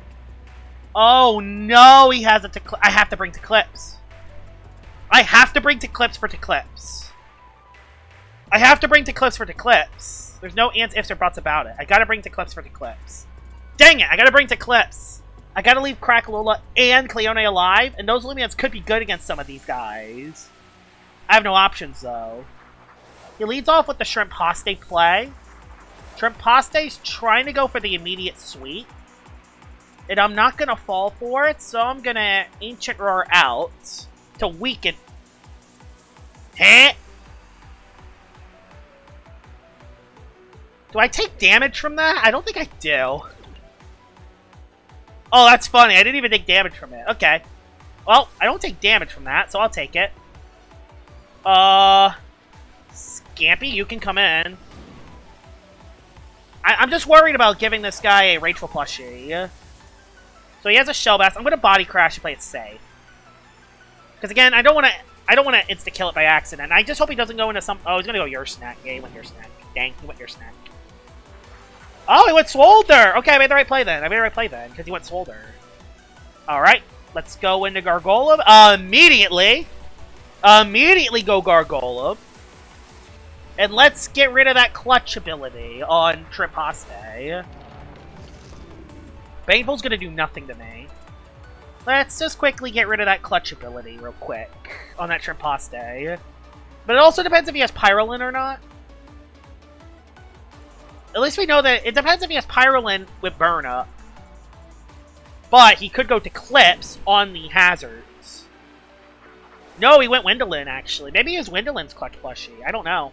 Oh, no, he has a Teclipse. I have to bring Teclipse. I have to bring Teclipse for Teclipse. I have to bring Teclipse for Teclipse. There's no ands, ifs, or buts about it. I gotta bring Teclipse for Teclipse. Dang it, I gotta bring Teclipse. I gotta leave Crackalola and Cleone alive, and those Lumions could be good against some of these guys. I have no options, though. He leads off with the Shrimp Haste play. Shrimp Haste's trying to go for the immediate sweep. And I'm not gonna fall for it, so I'm gonna Ancient Roar out to weaken. Heh! Do I take damage from that? I don't think I do. Oh, that's funny. I didn't even take damage from it. Okay. Well, I don't take damage from that, so I'll take it. Scampy, you can come in. I'm just worried about giving this guy a Rachel plushie. So he has a Shell Bass. I'm gonna Body Crash and play it safe. Because again, I don't wanna insta kill it by accident. I just hope he doesn't go into some. Oh, he's gonna go your snack. Yeah, he went your snack. Dang, he went your snack. Oh, he went Swolder! Okay, I made the right play then. Because he went Swolder. Alright, let's go into Gargolem. Immediately go Gargolem. And let's get rid of that clutch ability on Shrimp Haste. Baneful's gonna do nothing to me. Let's just quickly get rid of that clutch ability real quick on that Shrimp Haste. But it also depends if he has Pyrolin or not. At least we know that it depends if he has Pyrolin with Burn Up. But he could go to Clips on the hazards. No, he went Windolin, actually. Maybe he has Windolin's Clutch plushie. I don't know.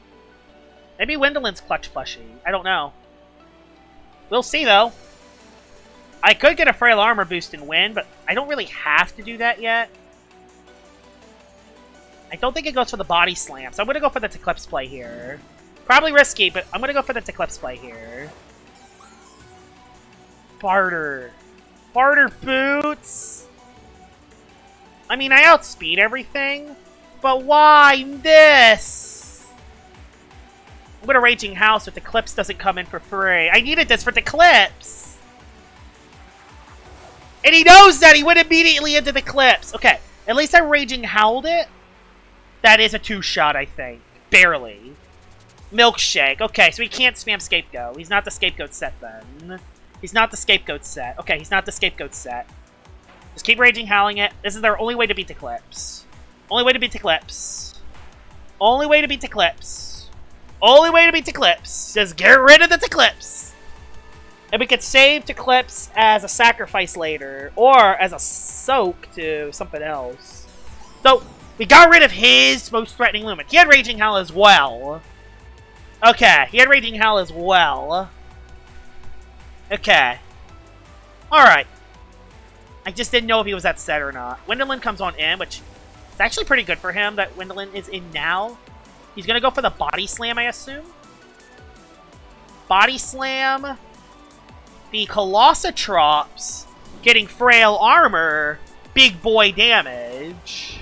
Maybe Windolin's Clutch plushie. I don't know. We'll see, though. I could get a Frail Armor boost and win, but I don't really have to do that yet. I don't think it goes for the Body Slam, so I'm going to go for the Eclipse play here. Probably risky, but I'm going to go for the Eclipse play here. Barter. Barter boots? I mean, I outspeed everything, but why this? I'm going to Raging House if the Eclipse doesn't come in for free. I needed this for the Eclipse! And he knows that! He went immediately into the Eclipse! Okay, at least I Raging Howled it. That is a 2-shot, I think. Barely. Milkshake. Okay, so he can't spam Scapegoat. He's not the Scapegoat set, then. He's not the Scapegoat set. Okay, he's not the Scapegoat set. Just keep Raging Howling it. This is their only way to beat Eclipse. Only way to beat Eclipse. Only way to beat Eclipse. Only way to beat Eclipse. Just get rid of the Eclipse. And we could save Eclipse as a sacrifice later. Or as a soak to something else. So, we got rid of his most threatening Lumen. He had Raging Howl as well. Okay, he had Raging Howl as well. Okay. Alright. I just didn't know if he was that set or not. Windolin comes on in, which is actually pretty good for him that Windolin is in now. He's going to go for the Body Slam, I assume. Body Slam. The Colossotrops getting Frail Armor. Big boy damage.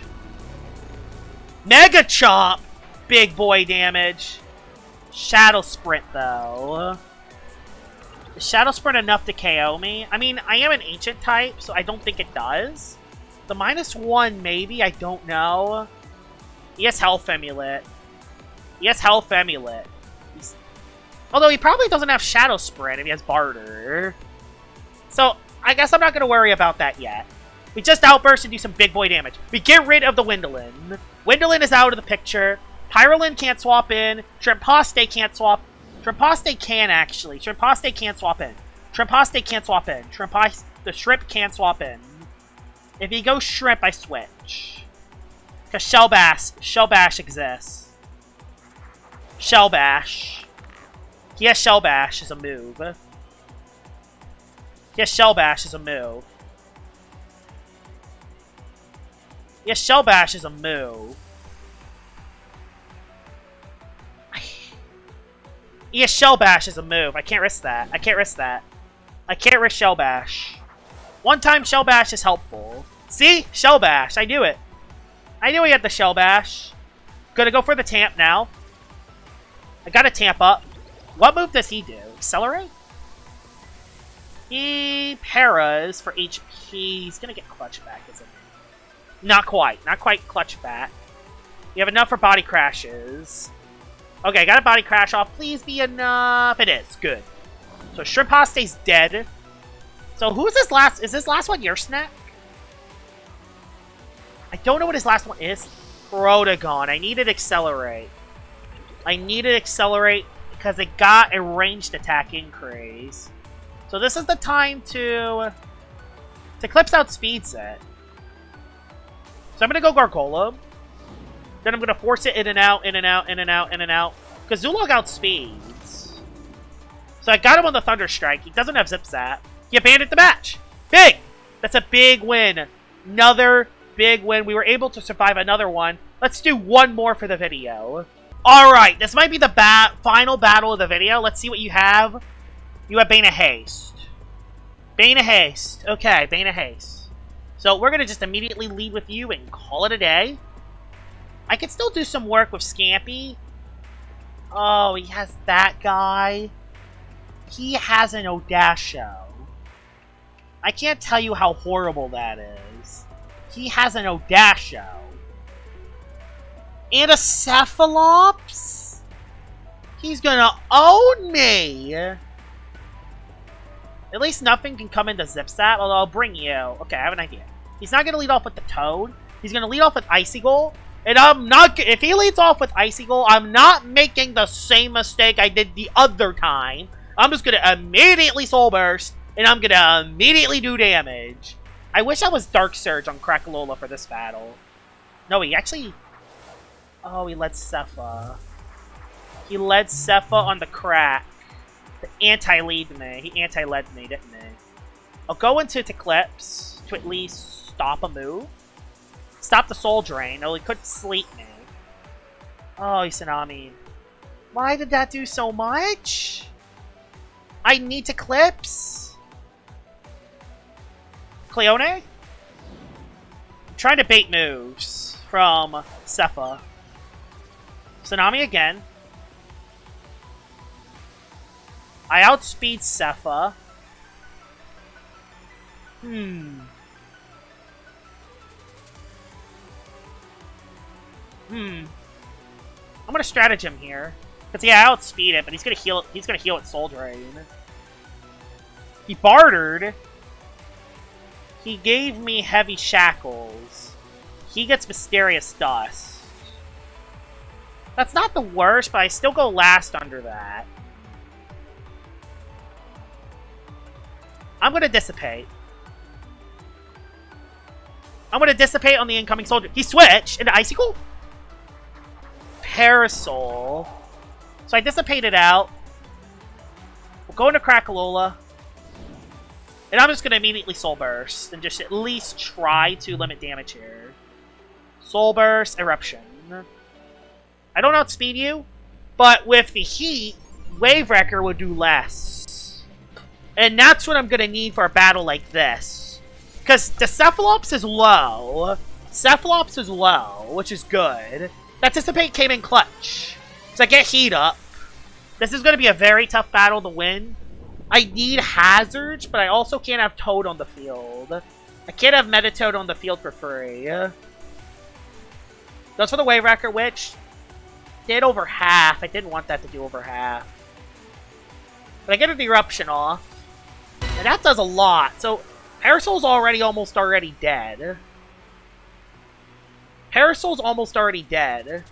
Mega Chomp. Big boy damage. Shadow Sprint, though. Is Shadow Sprint enough to KO me? I mean, I am an Ancient type, so I don't think it does. The -1, maybe? I don't know. He has Health Amulet. He has Health Amulet. Although he probably doesn't have Shadow Sprint if he has Barter. So, I guess I'm not going to worry about that yet. We just Outburst and do some big boy damage. We get rid of the Windolin. Windolin is out of the picture. Pyrolin can't swap in. Shrimp Haste can't swap. Shrimp Haste can, actually. Shrimp Haste can't swap in. Shrimp Haste can't swap in. The Shrimp can't swap in. If he goes Shrimp, I switch. Because Shell Bash exists. Shell Bash. He has Shell Bash as a move. He has Shell Bash as a move. He has Shell Bash as a move. He has Shell Bash as a move. I can't risk that. I can't risk that. I can't risk Shell Bash. One time Shell Bash is helpful. See? Shell Bash. I knew it. I knew he had the Shell Bash. Gonna go for the Tamp now. I got a Tamp up. What move does he do? Accelerate? He paras for HP. He's gonna get Clutch back, isn't he? Not quite. Not quite Clutch back. You have enough for Body Crashes. Okay, got a Body Crash off. Please be enough. It is. Good. So Shrimp Haste's dead. So who's this last? Is this last one your snack? I don't know what his last one is. Protagon. I needed Accelerate. I needed Accelerate because it got a ranged attack increase. So this is the time to Eclipse outspeeds it. So I'm going to go Gargolem. Then I'm going to force it in and out, in and out, in and out, in and out. Because Zulog outspeeds. So I got him on the Thunder Strike. He doesn't have Zip Zap. He abandoned the match. Big! That's a big win. Another big win. We were able to survive another one. Let's do one more for the video. Alright, this might be the final battle of the video. Let's see what you have. You have Bane of Haste. Bane of Haste. Okay, Bane of Haste. So we're going to just immediately lead with you and call it a day. I could still do some work with Scampy. Oh, he has that guy. He has an Odasho. I can't tell you how horrible that is. He has an Odasho. And a Cephalops? He's gonna own me! At least nothing can come into Zip Zap, although I'll bring you. Okay, I have an idea. He's not gonna lead off with the Toad. He's gonna lead off with Icicle. And I'm not... If he leads off with Icicle, I'm not making the same mistake I did the other time. I'm just gonna immediately Soul Burst, and I'm gonna immediately do damage. I wish I was Dark Surge on Crackalola for this battle. No, he actually... Oh, he led Cepha. He led Cepha on the crack. The anti-lead me. He anti-led me, didn't he? I'll go into Eclipse to at least stop a move. Stop the Soul Drain. Oh, he couldn't sleep me. Oh, Isanami. Why did that do so much? I need Eclipse. Cleone? I'm trying to bait moves from Cepha. Tsunami again. I outspeed Cepha. I'm gonna stratagem here. Because yeah, I outspeed it, but he's gonna heal it Soul Drain. He bartered. He gave me Heavy Shackles. He gets Mysterious Dust. That's not the worst, but I still go last under that. I'm going to Dissipate. I'm going to Dissipate on the incoming soldier. He switched into Icicle? Parasol. So I Dissipate it out. We'll go into Crackalola. And I'm just going to immediately Soul Burst and just at least try to limit damage here. Soul Burst, Eruption. I don't outspeed you, but with the heat, Wave Wrecker would do less. And that's what I'm going to need for a battle like this. Because the Cephalops is low. Cephalops is low, which is good. That Dissipate came in clutch. So I get heat up. This is going to be a very tough battle to win. I need Hazards, but I also can't have Toad on the field. I can't have Metatoad on the field for free. That's for the Wave Wrecker, which did over half. I didn't want that to do over half. But I get an Eruption off. And that does a lot. So, Parasol's almost dead. Parasol's almost already dead.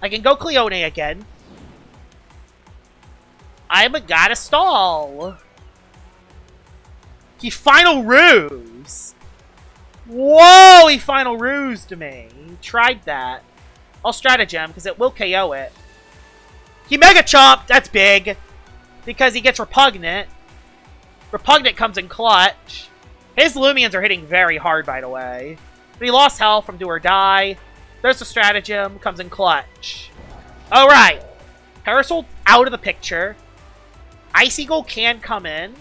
I can go Cleone again. I'm a gotta stall. He Final Ruse. Whoa, he Final Rused me. He tried that. I'll Stratagem, because it will KO it. He Mega Chomp! That's big. Because he gets Repugnant. Repugnant comes in clutch. His Lumions are hitting very hard, by the way. But he lost health from Do or Die. There's the Stratagem. Comes in clutch. Alright. Parasol out of the picture. Icicle can come in.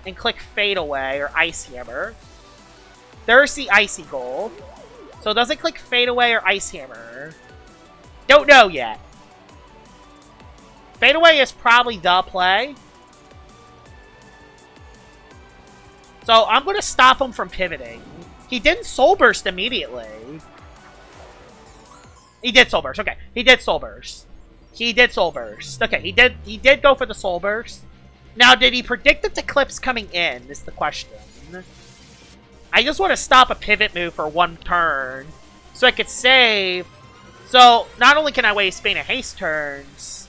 And click Fade Away, or Ice Hammer. There's the Icicle. So does it click Fade Away or Ice Hammer? Don't know yet. Fade Away is probably the play. So I'm going to stop him from pivoting. He didn't Soul Burst immediately. He did Soul Burst. Okay, he did Soul Burst. He did Soul Burst. Okay, he did go for the Soul Burst. Now, did he predict that the Eclipse coming in, is the question. I just want to stop a pivot move for 1 turn, so I could save. So, not only can I waste Bane of Haste turns,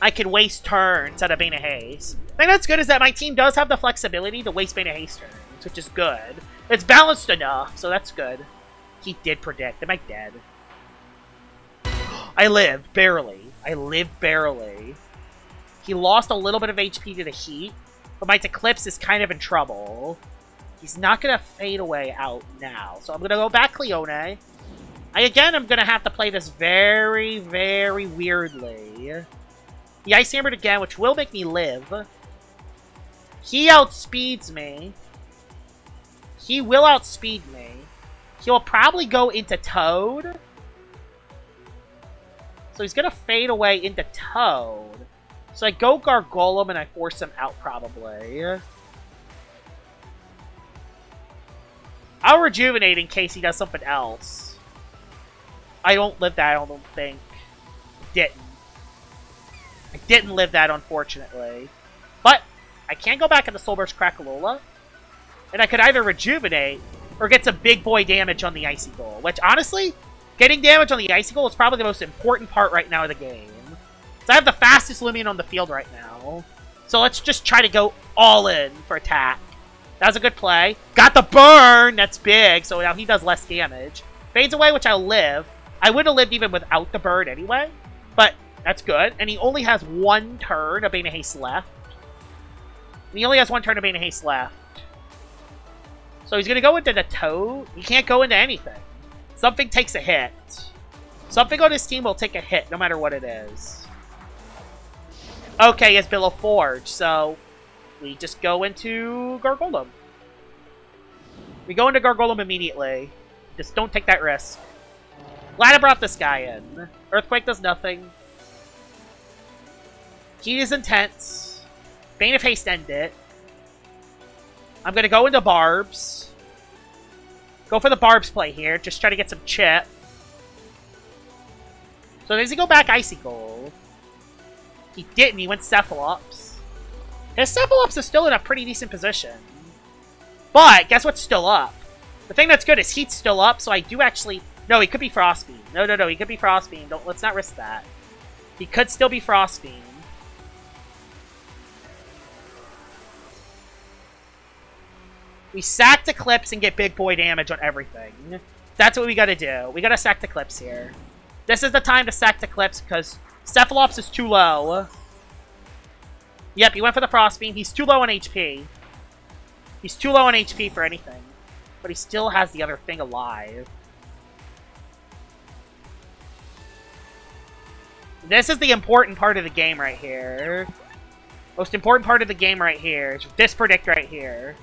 I can waste turns out of Bane of Haste. The thing that's good is that my team does have the flexibility to waste Bane of Haste turns, which is good. It's balanced enough, so that's good. He did predict. Am I dead? I lived, barely. I lived barely. He lost a little bit of HP to the heat, but my Eclipse is kind of in trouble. He's not going to fade away out now. So I'm going to go back Leone. Again, I'm going to have to play this very, very weirdly. He Ice Hammered again, which will make me live. He outspeeds me. He will outspeed me. He'll probably go into Toad. So he's going to fade away into Toad. So I go Gargolem and I force him out probably. I'll Rejuvenate in case he does something else. I don't live that, I don't think. I didn't live that, unfortunately. But I can go back into Soulburst Crackalola. And I could either Rejuvenate or get some big boy damage on the Icicle. Which, honestly, getting damage on the Icicle is probably the most important part right now of the game. So I have the fastest Lumion on the field right now. So let's just try to go all in for attack. That was a good play. Got the burn! That's big, so now he does less damage. Fades away, which I'll live. I would have lived even without the burn anyway. But that's good. And he only has 1 turn of Bane of Haste left. And he only has 1 turn of Bane of Haste left. So he's going to go into the Toad. He can't go into anything. Something takes a hit. Something on his team will take a hit, no matter what it is. Okay, he has Billow Forge, so we just go into Gargolem. We go into Gargolem immediately. Just don't take that risk. Glad I brought this guy in. Earthquake does nothing. Heat is intense. Bane of Haste end it. I'm going to go into Barbs. Go for the Barbs play here. Just try to get some chip. So does he go back Icicle? He didn't. He went Cephalops. His Cephalops is still in a pretty decent position. But guess what's still up? The thing that's good is Heat's still up, so I do actually... No, he could be Frostbeam. No. He could be Frostbeam. Let's not risk that. He could still be Frostbeam. We sack Eclipse and get big boy damage on everything. That's what we gotta do. We gotta sack Eclipse here. This is the time to sack Eclipse because Cephalops is too low. Yep, he went for the Frostbeam. He's too low on HP. He's too low on HP for anything. But he still has the other thing alive. This is the important part of the game right here. Most important part of the game right here is this predict right here.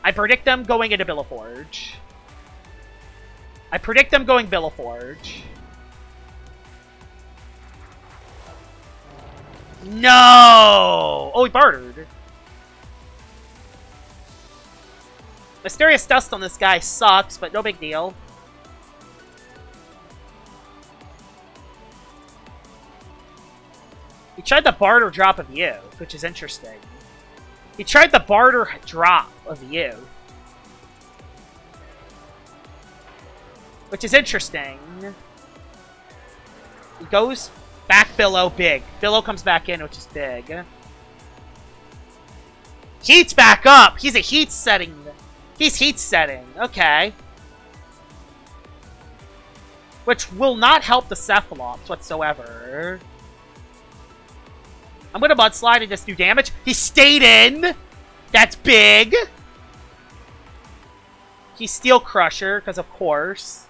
I predict them going into Billow Forge. I predict them going Billow Forge. No! Oh, he bartered. Mysterious Dust on this guy sucks, but no big deal. He tried the barter drop of you, which is interesting. He tried the barter drop of you. Which is interesting. He goes back Billow, big. Billow comes back in, which is big. Heat's back up! He's a heat setting. He's heat setting. Okay. Which will not help the Cephalops whatsoever. I'm going to Mudslide and just do damage. He stayed in! That's big! He's Steel Crusher, because of course.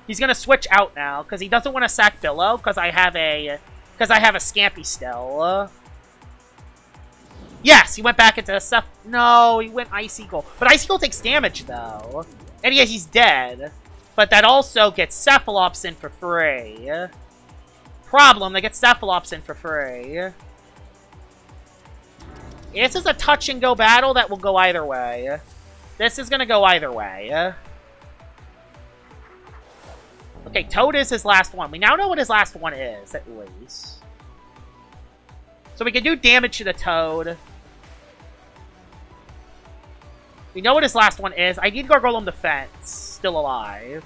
He's going to switch out now, because he doesn't want to sack Billow, because I have a Scampy still. Yes, he went back into the No, he went Icicle. But Icicle takes damage, though. And yeah, he's dead. But that also gets Cephalops in for free. Problem, they get Cephalops in for free. This is a touch-and-go battle that will go either way. This is going to go either way. Okay, Toad is his last one. We now know what his last one is, at least. So we can do damage to the Toad. We know what his last one is. I need Gargolem Defense. Still alive.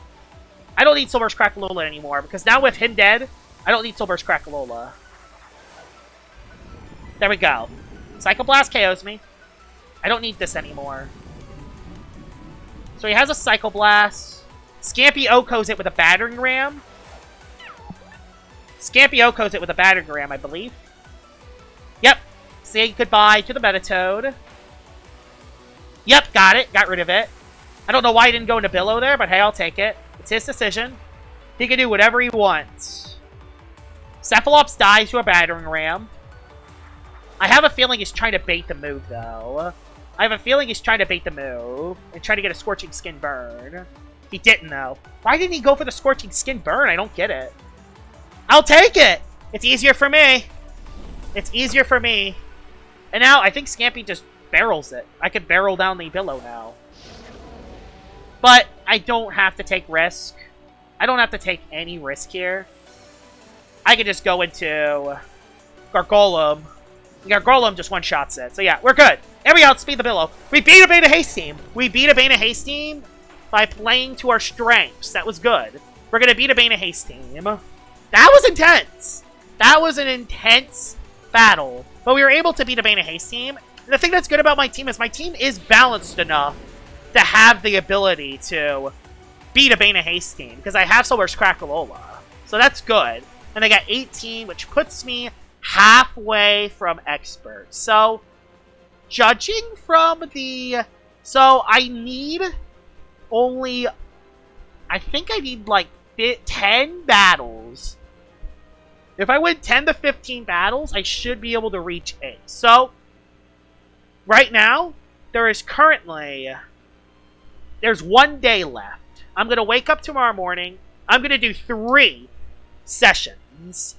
I don't need Soulburst Crackalola anymore, because now with him dead, I don't need Soulburst Crackalola. There we go. Psycho Blast KOs me. I don't need this anymore. So he has a Psycho Blast. Scampy Oko's it with a Battering Ram. Scampy Oko's it with a Battering Ram, I believe. Yep. Say goodbye to the Metatoad. Yep, got it. Got rid of it. I don't know why he didn't go into Billow there, but hey, I'll take it. It's his decision. He can do whatever he wants. Cephalops dies to a Battering Ram. I have a feeling he's trying to bait the move, though. I have a feeling he's trying to bait the move and trying to get a Scorching Skin Burn. He didn't, though. Why didn't he go for the Scorching Skin Burn? I don't get it. I'll take it! It's easier for me. It's easier for me. And now, I think Scampy just barrels it. I could barrel down the Billow now. But I don't have to take risk. I don't have to take any risk here. I could just go into Gargolem. Gargolem just one-shots it. So yeah, we're good. And we outspeed the Billow. We beat a Bane of Haste team. We beat a Bane of Haste team by playing to our strengths. That was good. We're going to beat a Bane of Haste team. That was intense. That was an intense battle. But we were able to beat a Bane of Haste team. And the thing that's good about my team is balanced enough to have the ability to beat a Bane of Haste team. Because I have Soulburst Crackalola. So that's good. And I got 18, which puts me halfway from expert. So, judging from the... So, I need only... I think I need, like, 10 battles. If I win 10 to 15 battles, I should be able to reach 8. So, right now, there is currently... There's 1 day left. I'm going to wake up tomorrow morning. I'm going to do 3 sessions.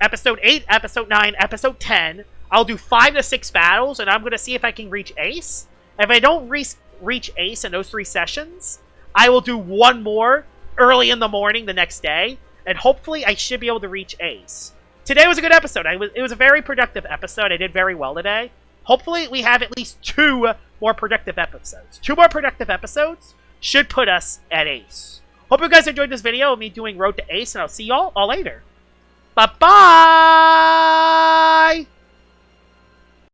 Episode 8, Episode 9, Episode 10. I'll do 5 to 6 battles, and I'm going to see if I can reach Ace. If I don't reach Ace in those 3 sessions, I will do 1 more early in the morning the next day, and hopefully I should be able to reach Ace. Today was a good episode. It was a very productive episode. I did very well today. Hopefully we have at least 2 more productive episodes. 2 more productive episodes should put us at Ace. Hope you guys enjoyed this video of me doing Road to Ace, and I'll see y'all all later. Bye-bye!